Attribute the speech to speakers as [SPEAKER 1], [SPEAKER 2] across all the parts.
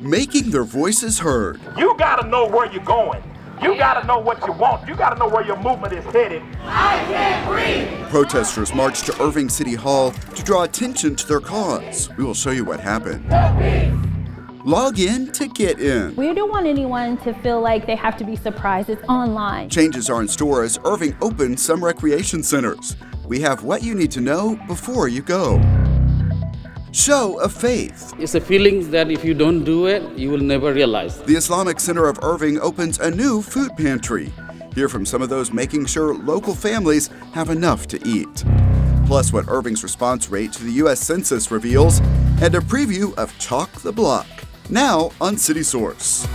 [SPEAKER 1] making their voices heard.
[SPEAKER 2] You gotta know where you're going. You gotta know what you want. You gotta know where your movement is headed.
[SPEAKER 3] I can't breathe!
[SPEAKER 1] Protesters marched to Irving City Hall to draw attention to their cause. We will show you what happened. Log in to get in.
[SPEAKER 4] We don't want anyone to feel like they have to be surprised. It's online.
[SPEAKER 1] Changes are in store as Irving opens some recreation centers. We have what you need to know before you go. Show of faith.
[SPEAKER 5] It's a feeling that if you don't do it, you will never realize.
[SPEAKER 1] The Islamic Center of Irving opens a new food pantry. Hear from some of those making sure local families have enough to eat. Plus what Irving's response rate to the U.S. Census reveals, and a preview of Chalk the Block. Now on City Source.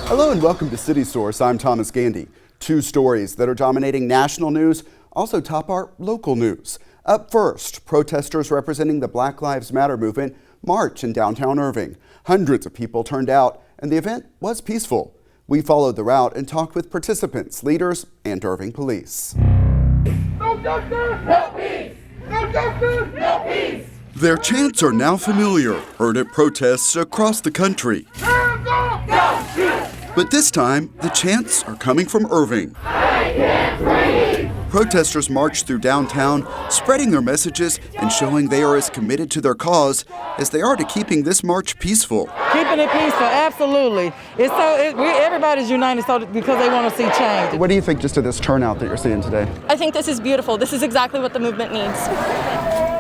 [SPEAKER 1] Hello and welcome to City Source. I'm Thomas Gandy. Two stories that are dominating national news also top our local news. Up first, protesters representing the Black Lives Matter movement march in downtown Irving. Hundreds of people turned out, and the event was peaceful. We followed the route and talked with participants, leaders, and Irving police.
[SPEAKER 3] No justice! No peace! No justice! No peace!
[SPEAKER 1] Their chants are now familiar, heard at protests across the country.
[SPEAKER 3] Hands up! Don't shoot!
[SPEAKER 1] But this time, the chants are coming from Irving.
[SPEAKER 3] I can't breathe!
[SPEAKER 1] Protesters marched through downtown, spreading their messages and showing they are as committed to their cause as they are to keeping this march peaceful.
[SPEAKER 6] Keeping it peaceful, absolutely. Everybody's united because they want to see change.
[SPEAKER 1] What do you think just of this turnout that you're seeing today?
[SPEAKER 7] I think this is beautiful. This is exactly what the movement needs.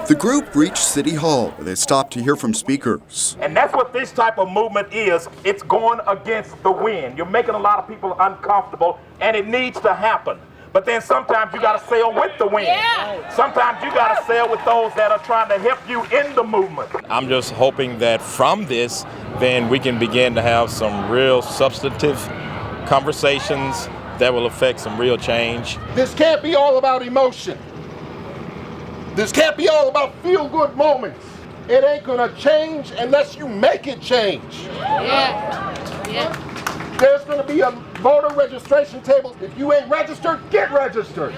[SPEAKER 1] The group reached City Hall, where they stopped to hear from speakers.
[SPEAKER 2] And that's what this type of movement is. It's going against the wind. You're making a lot of people uncomfortable, and it needs to happen. But then sometimes you got to sail with the wind. Yeah. Sometimes you got to sail with those that are trying to help you in the movement.
[SPEAKER 8] I'm just hoping that from this, then we can begin to have some real substantive conversations that will affect some real change.
[SPEAKER 9] This can't be all about emotion. This can't be all about feel-good moments. It ain't gonna change unless you make it change. Yeah. There's gonna be a voter registration table. If you ain't registered, get registered.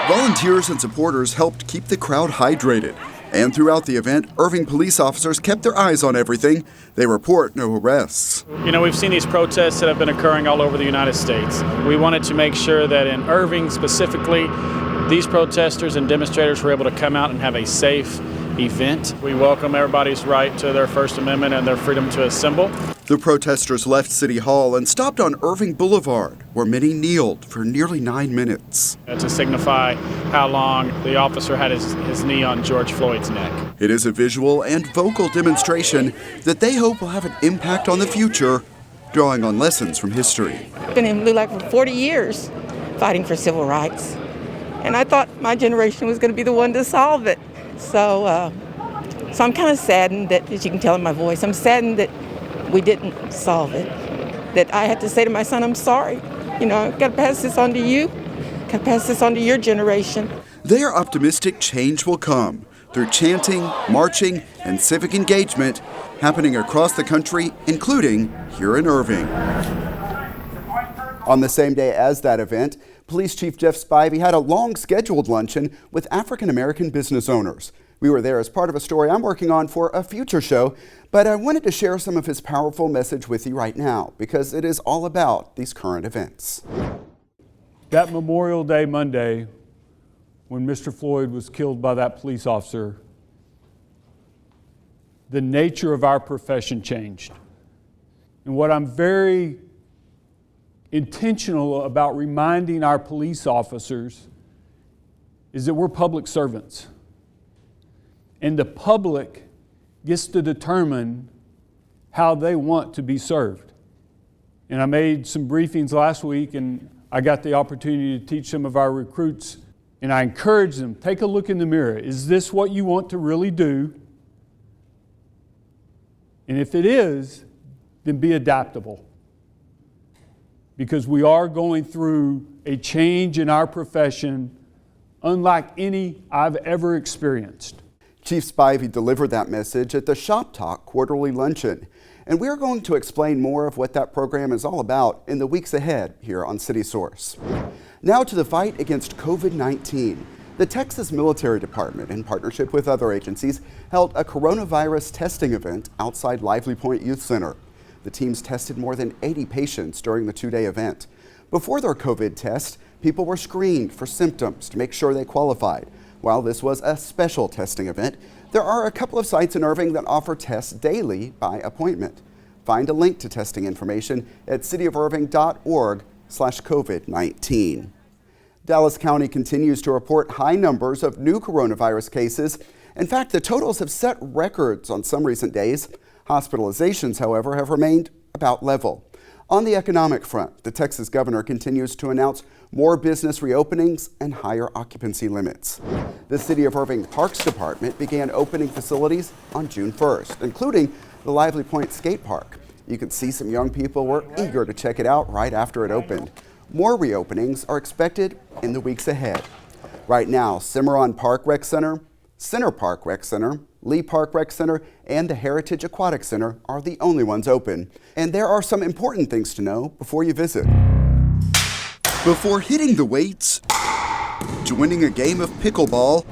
[SPEAKER 1] Volunteers and supporters helped keep the crowd hydrated. And throughout the event, Irving police officers kept their eyes on everything. They report no arrests.
[SPEAKER 10] You know, we've seen these protests that have been occurring all over the United States. We wanted to make sure that in Irving specifically, these protesters and demonstrators were able to come out and have a safe event. We welcome everybody's right to their First Amendment and their freedom to assemble.
[SPEAKER 1] The protesters left City Hall and stopped on Irving Boulevard, where many kneeled for nearly 9 minutes.
[SPEAKER 10] To signify how long the officer had his knee on George Floyd's neck.
[SPEAKER 1] It is a visual and vocal demonstration that they hope will have an impact on the future, drawing on lessons from history.
[SPEAKER 6] I've been in Blue Light for 40 years fighting for civil rights. And I thought my generation was going to be the one to solve it. So I'm kind of saddened that, as you can tell in my voice, I'm saddened that we didn't solve it. That I had to say to my son, I'm sorry. You know, I've got to pass this on to you. Got to pass this on to your generation.
[SPEAKER 1] They are optimistic change will come through chanting, marching, and civic engagement happening across the country, including here in Irving. On the same day as that event, Police Chief Jeff Spivey had a long scheduled luncheon with African-American business owners. We were there as part of a story I'm working on for a future show, but I wanted to share some of his powerful message with you right now because it is all about these current events.
[SPEAKER 11] That Memorial Day Monday, when Mr. Floyd was killed by that police officer, the nature of our profession changed. And what I'm very intentional about reminding our police officers is that we're public servants. And the public gets to determine how they want to be served. And I made some briefings last week, and I got the opportunity to teach some of our recruits, and I encourage them, take a look in the mirror. Is this what you want to really do? And if it is, then be adaptable. Because we are going through a change in our profession unlike any I've ever experienced.
[SPEAKER 1] Chief Spivey delivered that message at the Shop Talk quarterly luncheon, and we're going to explain more of what that program is all about in the weeks ahead here on City Source. Now to the fight against COVID-19. The Texas Military Department, in partnership with other agencies, held a coronavirus testing event outside Lively Point Youth Center. The teams tested more than 80 patients during the two-day event. Before their COVID test, people were screened for symptoms to make sure they qualified. While this was a special testing event, there are a couple of sites in Irving that offer tests daily by appointment. Find a link to testing information at cityofirving.org/COVID-19. Dallas County continues to report high numbers of new coronavirus cases. In fact, the totals have set records on some recent days. Hospitalizations, however, have remained about level. On the economic front, the Texas governor continues to announce more business reopenings and higher occupancy limits. The City of Irving Parks Department began opening facilities on June 1st, including the Lively Point Skate Park. You can see some young people were eager to check it out right after it opened. More reopenings are expected in the weeks ahead. Right now, Cimarron Park Rec Center, Center Park Rec Center, Lee Park Rec Center, and the Heritage Aquatic Center are the only ones open. And there are some important things to know before you visit. Before hitting the weights, joining a game of pickleball,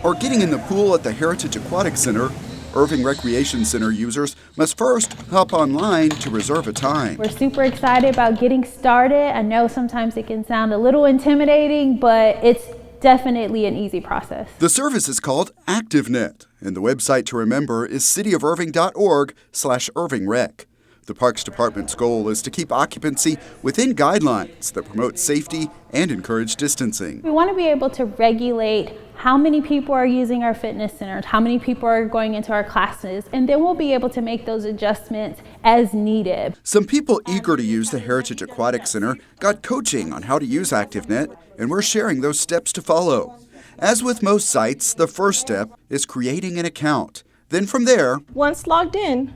[SPEAKER 1] or getting in the pool at the Heritage Aquatic Center, Irving Recreation Center users must first hop online to reserve a time.
[SPEAKER 4] We're super excited about getting started. I know sometimes it can sound a little intimidating, but it's definitely an easy process.
[SPEAKER 1] The service is called ActiveNet, and the website to remember is cityofirving.org/IrvingRec. The Parks Department's goal is to keep occupancy within guidelines that promote safety and encourage distancing.
[SPEAKER 4] We want to be able to regulate how many people are using our fitness centers, how many people are going into our classes, and then we'll be able to make those adjustments as needed.
[SPEAKER 1] Some people eager to use the Heritage Aquatic Center got coaching on how to use ActiveNet, and we're sharing those steps to follow. As with most sites, the first step is creating an account. Then from there,
[SPEAKER 7] Once logged in,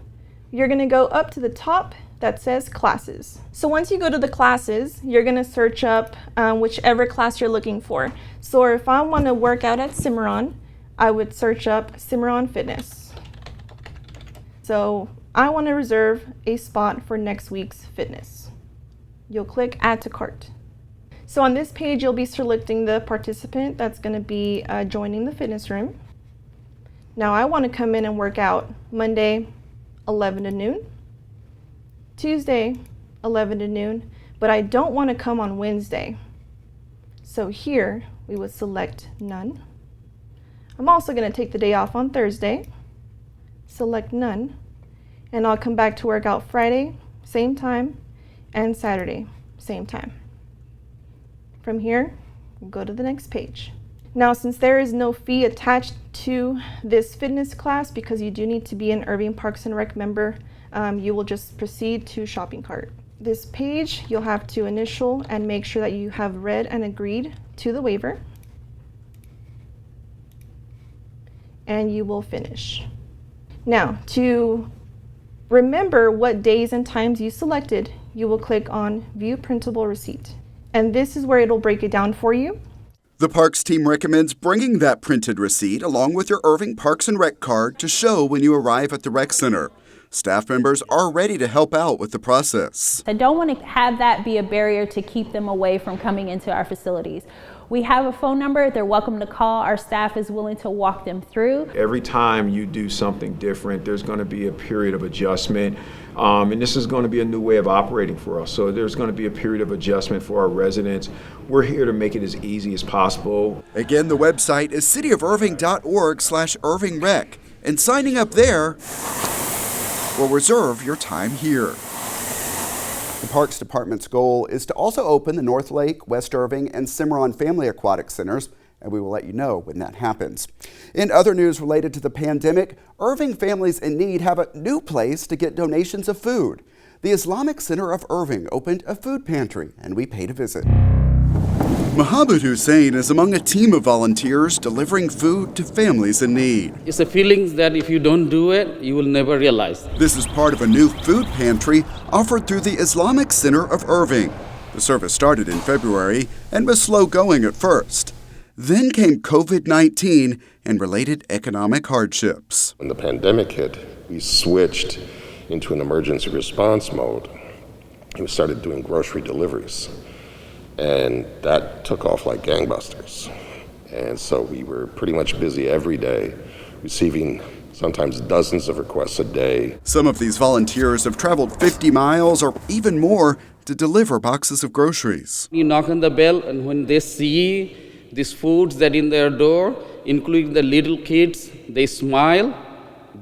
[SPEAKER 7] you're going to go up to the top that says classes. So once you go to the classes, you're going to search up whichever class you're looking for. So if I want to work out at Cimarron, I would search up Cimarron Fitness. So I want to reserve a spot for next week's fitness. You'll click Add to Cart. So on this page, you'll be selecting the participant that's going to be joining the fitness room. Now I want to come in and work out Monday, 11 to noon, Tuesday, 11 to noon, but I don't want to come on Wednesday. So here we would select none. I'm also going to take the day off on Thursday, select none, and I'll come back to work out Friday, same time, and Saturday, same time. From here, we'll go to the next page. Now, since there is no fee attached to this fitness class, because you do need to be an Irving Parks and Rec member, you will just proceed to shopping cart. This page, you'll have to initial and make sure that you have read and agreed to the waiver. And you will finish. Now, to remember what days and times you selected, you will click on View Printable Receipt. And this is where it'll break it down for you.
[SPEAKER 1] the Parks team recommends bringing that printed receipt along with your Irving Parks and Rec card to show when you arrive at the rec center. Staff members are ready to help out with the process.
[SPEAKER 4] I don't want to have that be a barrier to keep them away from coming into our facilities. We have a phone number they're welcome to call. Our staff is willing to walk them through.
[SPEAKER 12] Every time you do something different, there's going to be a period of adjustment. And this is going to be a new way of operating for us. So there's going to be a period of adjustment for our residents. We're here to make it as easy as possible.
[SPEAKER 1] Again, the website is cityofirving.org/IrvingRec. And signing up there will reserve your time here. The Parks Department's goal is to also open the North Lake, West Irving, and Cimarron Family Aquatic Centers, and we will let you know when that happens. In other news related to the pandemic, Irving families in need have a new place to get donations of food. The Islamic Center of Irving opened a food pantry, and we paid a visit. Mohammed Hussein is among a team of volunteers delivering food to families in need.
[SPEAKER 5] It's a feeling that if you don't do it, you will never realize.
[SPEAKER 1] This is part of a new food pantry offered through the Islamic Center of Irving. The service started in February and was slow going at first. Then came COVID-19 and related economic hardships.
[SPEAKER 9] When the pandemic hit, we switched into an emergency response mode and we started doing grocery deliveries.
[SPEAKER 13] And that took off like gangbusters. And so we were pretty much busy every day, receiving sometimes dozens of requests a day.
[SPEAKER 1] Some of these volunteers have traveled 50 miles or even more to deliver boxes of groceries.
[SPEAKER 5] You knock on the bell, and when they see these foods that in their door, including the little kids, they smile.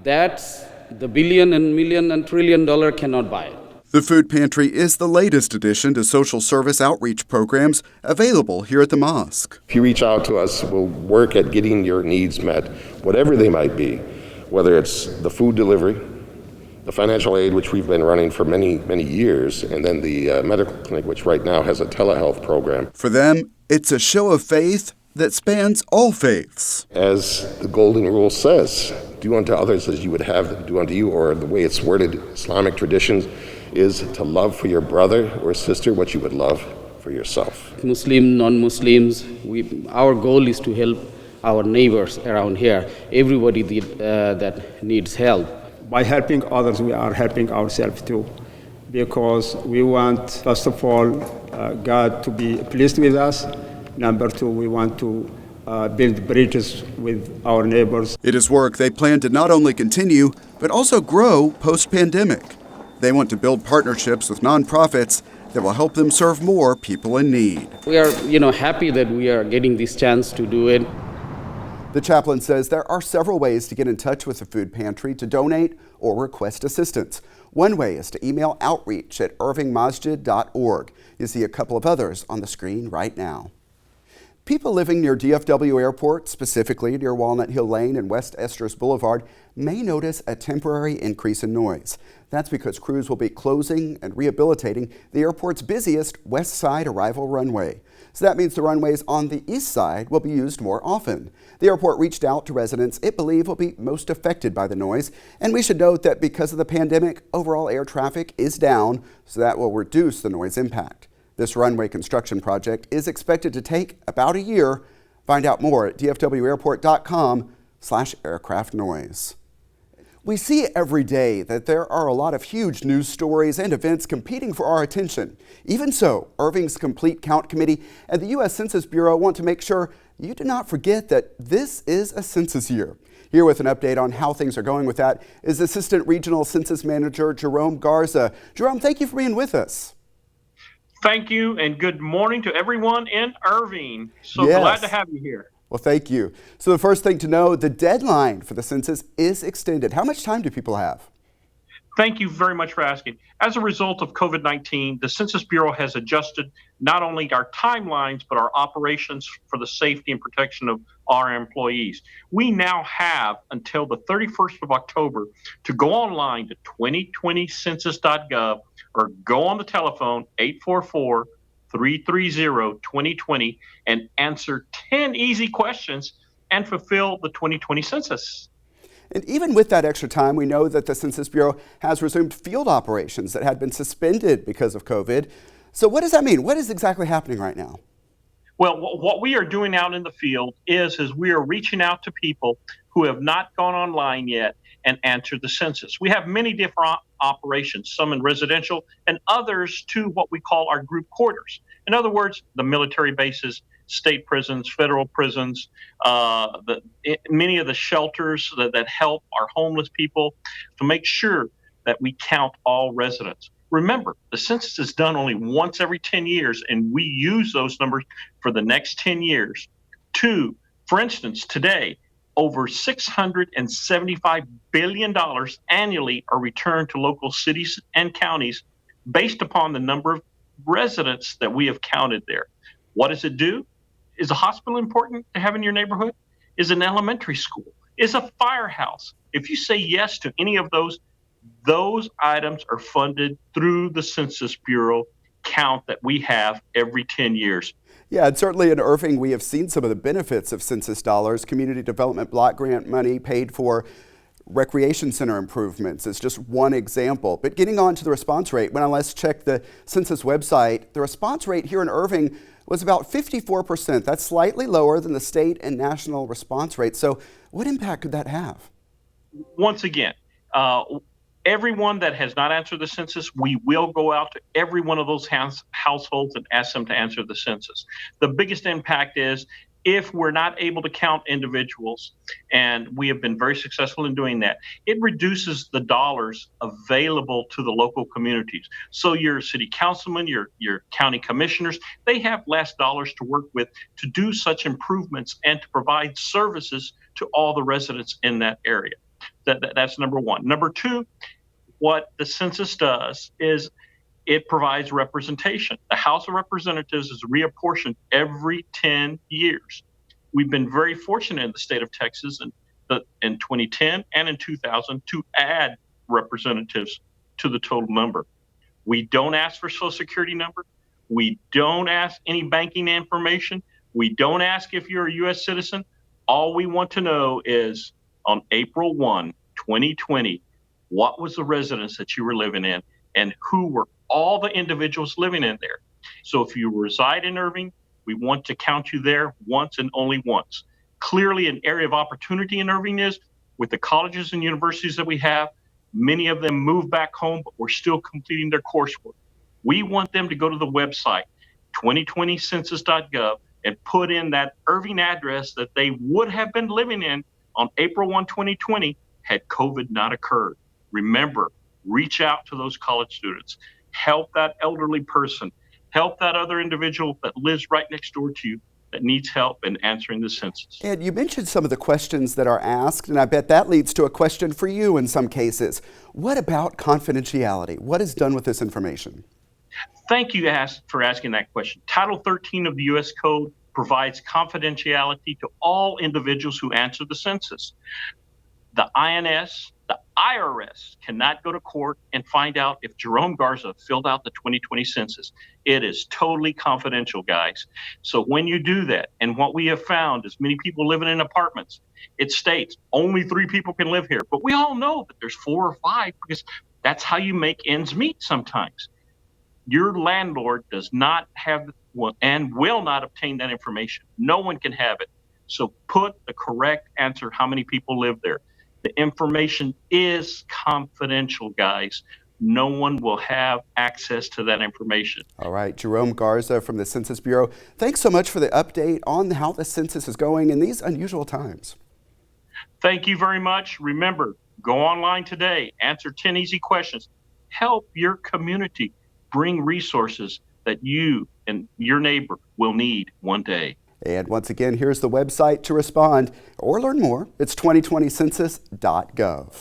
[SPEAKER 5] That's the billion and million and trillion dollar cannot buy it.
[SPEAKER 1] The Food Pantry is the latest addition to social service outreach programs available here at the mosque.
[SPEAKER 13] If you reach out to us, we'll work at getting your needs met, whatever they might be, whether it's the food delivery, the financial aid, which we've been running for many, many years, and then the medical clinic, which right now has a telehealth program.
[SPEAKER 1] For them, it's a show of faith that spans all faiths.
[SPEAKER 13] As the golden rule says, do unto others as you would have them do unto you, or the way it's worded, Islamic traditions, is to love for your brother or sister what you would love for yourself.
[SPEAKER 5] Muslim, non-Muslims, our goal is to help our neighbors around here, everybody that needs help.
[SPEAKER 14] By helping others, we are helping ourselves too, because we want, first of all, God to be pleased with us. Number two, we want to build bridges with our neighbors.
[SPEAKER 1] It is work they plan to not only continue, but also grow post-pandemic. They want to build partnerships with nonprofits that will help them serve more people in need.
[SPEAKER 5] We are, happy that we are getting this chance to do it.
[SPEAKER 1] The chaplain says there are several ways to get in touch with the Food Pantry to donate or request assistance. One way is to email outreach@irvingmasjid.org. You see a couple of others on the screen right now. People living near DFW Airport, specifically near Walnut Hill Lane and West Esters Boulevard, may notice a temporary increase in noise. That's because crews will be closing and rehabilitating the airport's busiest west side arrival runway. So that means the runways on the east side will be used more often. The airport reached out to residents it believes will be most affected by the noise, and we should note that because of the pandemic, overall air traffic is down, so that will reduce the noise impact. This runway construction project is expected to take about a year. Find out more at dfwairport.com/aircraft noise. We see every day that there are a lot of huge news stories and events competing for our attention. Even so, Irving's Complete Count Committee and the U.S. Census Bureau want to make sure you do not forget that this is a census year. Here with an update on how things are going with that is Assistant Regional Census Manager Jerome Garza. Jerome, thank you for being with us.
[SPEAKER 15] Thank you, and good morning to everyone in Irving. So glad to have you here.
[SPEAKER 1] Well, thank you. So the first thing to know, the deadline for the census is extended. How much time do people have?
[SPEAKER 15] Thank you very much for asking. As a result of COVID-19, the Census Bureau has adjusted not only our timelines, but our operations for the safety and protection of our employees. We now have until the 31st of October to go online to 2020census.gov or go on the telephone 844-330-2020 and answer 10 easy questions and fulfill the 2020 census.
[SPEAKER 1] And even with that extra time, we know that the Census Bureau has resumed field operations that had been suspended because of COVID. So what does that mean? What is exactly happening right now?
[SPEAKER 15] Well, what we are doing out in the field is we are reaching out to people who have not gone online yet and answered the census. We have many different operations, some in residential and others to what we call our group quarters. In other words, the military bases, state prisons, federal prisons, many of the shelters that help our homeless people to make sure that we count all residents. Remember, the census is done only once every 10 years, and we use those numbers for the next 10 years. Two, for instance, today, over $675 billion annually are returned to local cities and counties based upon the number of residents that we have counted there. What does it do? Is a hospital important to have in your neighborhood? Is an elementary school? Is a firehouse? If you say yes to any of those items are funded through the Census Bureau count that we have every 10 years.
[SPEAKER 1] Yeah, and certainly in Irving, we have seen some of the benefits of census dollars. Community development block grant money paid for recreation center improvements is just one example. But getting on to the response rate, when I last checked the census website, the response rate here in Irving was about 54%. That's slightly lower than the state and national response rate. So what impact could that have?
[SPEAKER 15] Once again, Everyone that has not answered the census, we will go out to every one of those households and ask them to answer the census. The biggest impact is if we're not able to count individuals, and we have been very successful in doing that, it reduces the dollars available to the local communities. So your city councilmen, your county commissioners, they have less dollars to work with to do such improvements and to provide services to all the residents in that area. That's number one. Number two, what the census does is it provides representation. The House of Representatives is reapportioned every 10 years. We've been very fortunate in the state of Texas in 2010 and in 2000 to add representatives to the total number. We don't ask for Social Security number. We don't ask any banking information. We don't ask if you're a U.S. citizen. All we want to know is on April 1, 2020, what was the residence that you were living in and who were all the individuals living in there. So if you reside in Irving, we want to count you there once and only once. Clearly, an area of opportunity in Irving is with the colleges and universities that we have, many of them move back home, but we're still completing their coursework. We want them to go to the website, 2020census.gov, and put in that Irving address that they would have been living in on April 1, 2020, had COVID not occurred. Remember, reach out to those college students. Help that elderly person. Help that other individual that lives right next door to you that needs help in answering the census.
[SPEAKER 1] Ed, you mentioned some of the questions that are asked, and I bet that leads to a question for you in some cases. What about confidentiality? What is done with this information?
[SPEAKER 15] Thank you for asking that question. Title 13 of the U.S. Code provides confidentiality to all individuals who answer the census. The INS, the IRS cannot go to court and find out if Jerome Garza filled out the 2020 census. It is totally confidential, guys. So when you do that, and what we have found is many people living in apartments, it states only 3 people can live here. But we all know that there's 4 or 5 because that's how you make ends meet sometimes. Your landlord does not have and will not obtain that information. No one can have it. So put the correct answer, how many people live there. The information is confidential, guys. No one will have access to that information.
[SPEAKER 1] All right, Jerome Garza from the Census Bureau, thanks so much for the update on how the census is going in these unusual times.
[SPEAKER 15] Thank you very much. Remember, go online today, answer 10 easy questions. Help your community bring resources that you and your neighbor will need one day.
[SPEAKER 1] And once again, here's the website to respond or learn more. It's 2020census.gov.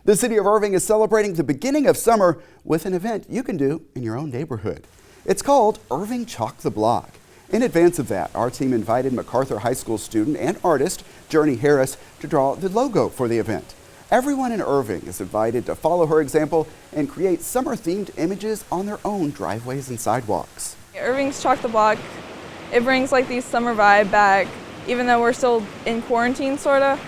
[SPEAKER 1] The city of Irving is celebrating the beginning of summer with an event you can do in your own neighborhood. It's called Irving Chalk the Block. In advance of that, our team invited MacArthur High School student and artist Journey Harris to draw the logo for the event. Everyone in Irving is invited to follow her example and create summer-themed images on their own driveways and sidewalks.
[SPEAKER 16] Irving's Chalk the Block, it brings like the summer vibe back, even though we're still in quarantine sorta.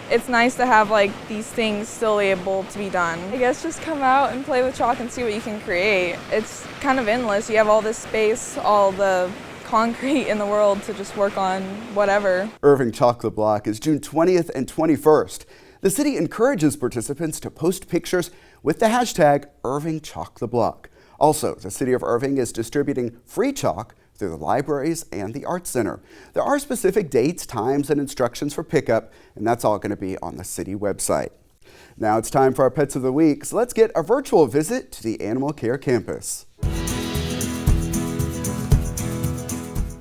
[SPEAKER 16] It's nice to have like these things still able to be done. I guess just come out and play with chalk and see what you can create. It's kind of endless. You have all this space, all the concrete in the world to just work on whatever.
[SPEAKER 1] Irving Chalk the Block is June 20th and 21st. The city encourages participants to post pictures with the hashtag Irving Chalk the Block. Also, the city of Irving is distributing free chalk through the libraries and the Arts Center. There are specific dates, times, and instructions for pickup, and that's all going to be on the city website. Now it's time for our Pets of the Week, so let's get a virtual visit to the Animal Care Campus.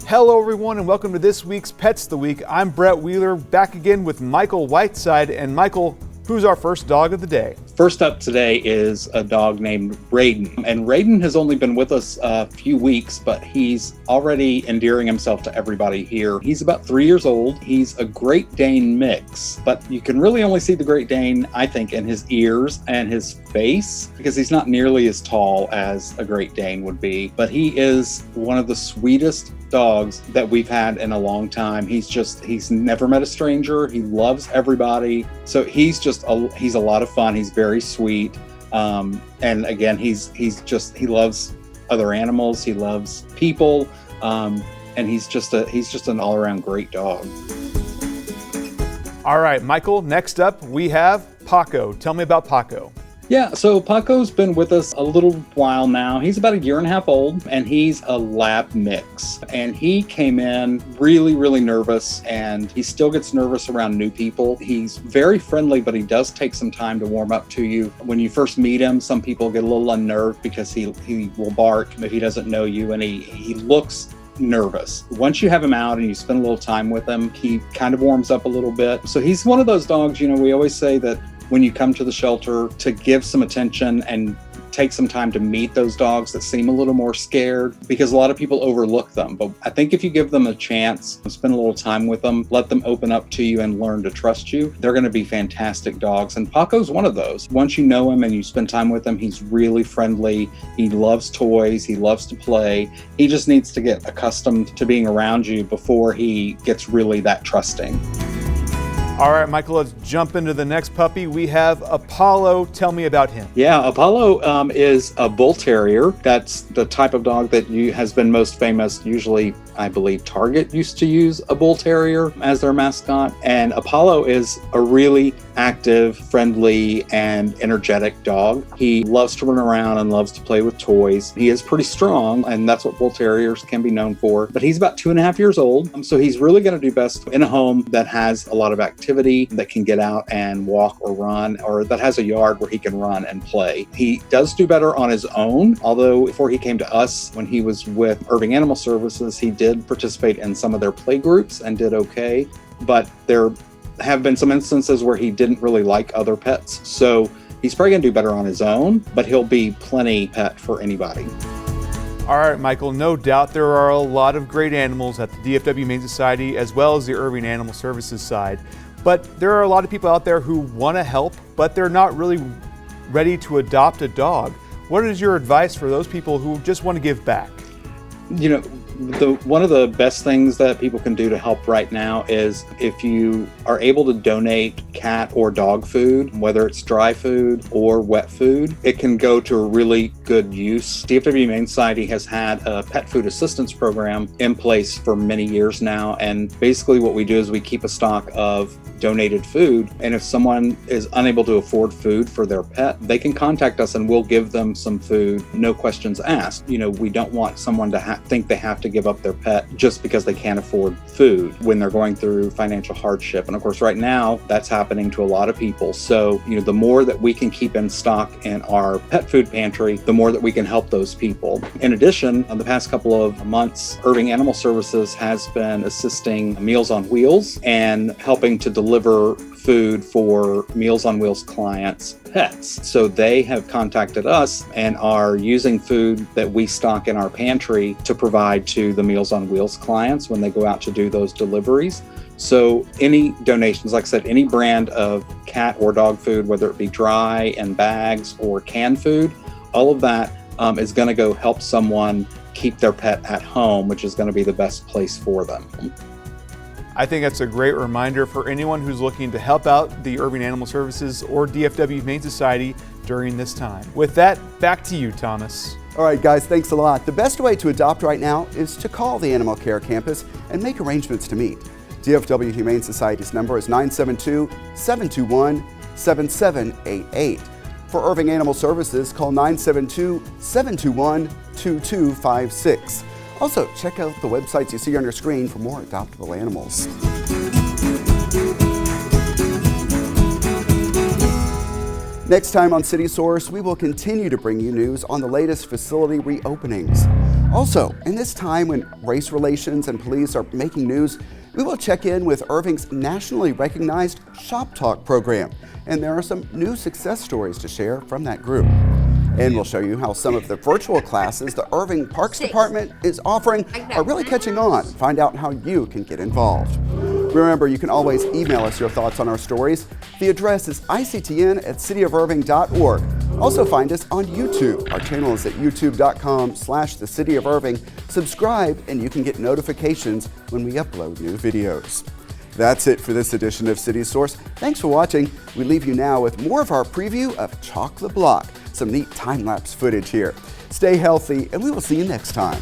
[SPEAKER 17] Hello everyone and welcome to this week's Pets of the Week. I'm Brett Wheeler, back again with Michael Whiteside. And Michael, who's our first dog of the day?
[SPEAKER 18] First up today is a dog named Raiden. And Raiden has only been with us a few weeks, but he's already endearing himself to everybody here. He's about 3 years old. He's a Great Dane mix, but you can really only see the Great Dane, I think, in his ears and his face, because he's not nearly as tall as a Great Dane would be. But he is one of the sweetest dogs that we've had in a long time. He's never met a stranger. He loves everybody. So he's a lot of fun. He's very sweet. And again, he loves other animals. He loves people. And he's just an all around great dog.
[SPEAKER 17] All right, Michael, next up we have Paco. Tell me about Paco.
[SPEAKER 18] Yeah, so Paco's been with us a little while now. He's about 1.5 years old, and he's a lab mix. And he came in really, really nervous, and he still gets nervous around new people. He's very friendly, but he does take some time to warm up to you. When you first meet him, some people get a little unnerved because he will bark if he doesn't know you, and he looks nervous. Once you have him out and you spend a little time with him, he kind of warms up a little bit. So he's one of those dogs, we always say that when you come to the shelter, to give some attention and take some time to meet those dogs that seem a little more scared, because a lot of people overlook them. But I think if you give them a chance, spend a little time with them, let them open up to you and learn to trust you, they're going to be fantastic dogs. And Paco's one of those. Once you know him and you spend time with him, he's really friendly. He loves toys. He loves to play. He just needs to get accustomed to being around you before he gets really that trusting.
[SPEAKER 17] All right, Michael, let's jump into the next puppy. We have Apollo. Tell me about him.
[SPEAKER 18] Yeah, Apollo is a bull terrier. That's the type of dog that has been most famous. Usually, I believe Target used to use a bull terrier as their mascot. And Apollo is a really active, friendly, and energetic dog. He loves to run around and loves to play with toys. He is pretty strong, and that's what bull terriers can be known for. But he's about 2.5 years old, so he's really going to do best in a home that has a lot of activity, that can get out and walk or run, or that has a yard where he can run and play. He does do better on his own, although before he came to us, when he was with Irving Animal Services, he did participate in some of their play groups and did okay. But there have been some instances where he didn't really like other pets. So he's probably going to do better on his own, but he'll be plenty pet for anybody.
[SPEAKER 17] All right, Michael, no doubt there are a lot of great animals at the DFW Humane Society as well as the Irving Animal Services side. But there are a lot of people out there who want to help, but they're not really ready to adopt a dog. What is your advice for those people who just want to give back?
[SPEAKER 18] One of the best things that people can do to help right now is if you are able to donate cat or dog food, whether it's dry food or wet food, it can go to a really good use. DFW Humane Society has had a pet food assistance program in place for many years now, and basically what we do is we keep a stock of donated food, and if someone is unable to afford food for their pet, they can contact us and we'll give them some food, no questions asked. We don't want someone to think they have to give up their pet just because they can't afford food when they're going through financial hardship. And of course, right now, that's happening to a lot of people. So, the more that we can keep in stock in our pet food pantry, the more that we can help those people. In addition, in the past couple of months, Irving Animal Services has been assisting Meals on Wheels and helping to deliver food for Meals on Wheels clients' pets. So they have contacted us and are using food that we stock in our pantry to provide to the Meals on Wheels clients when they go out to do those deliveries. So any donations, like I said, any brand of cat or dog food, whether it be dry and bags or canned food, all of that is going to go help someone keep their pet at home, which is going to be the best place for them.
[SPEAKER 17] I think that's a great reminder for anyone who's looking to help out the Irving Animal Services or DFW Humane Society during this time. With that, back to you, Thomas.
[SPEAKER 1] All right, guys, thanks a lot. The best way to adopt right now is to call the Animal Care Campus and make arrangements to meet. DFW Humane Society's number is 972-721-7788. For Irving Animal Services, call 972-721-2256. Also, check out the websites you see on your screen for more adoptable animals. Next time on City Source, we will continue to bring you news on the latest facility reopenings. Also, in this time when race relations and police are making news, we will check in with Irving's nationally recognized Shop Talk program, and there are some new success stories to share from that group. And we'll show you how some of the virtual classes the Irving Parks Department is offering are really catching on. Find out how you can get involved. Remember, you can always email us your thoughts on our stories. The address is ictn@cityofirving.org. Also find us on YouTube. Our channel is at youtube.com/thecityofirving. Subscribe and you can get notifications when we upload new videos. That's it for this edition of City Source. Thanks for watching. We leave you now with more of our preview of Chalk the Block. Some neat time-lapse footage here. Stay healthy, and we will see you next time.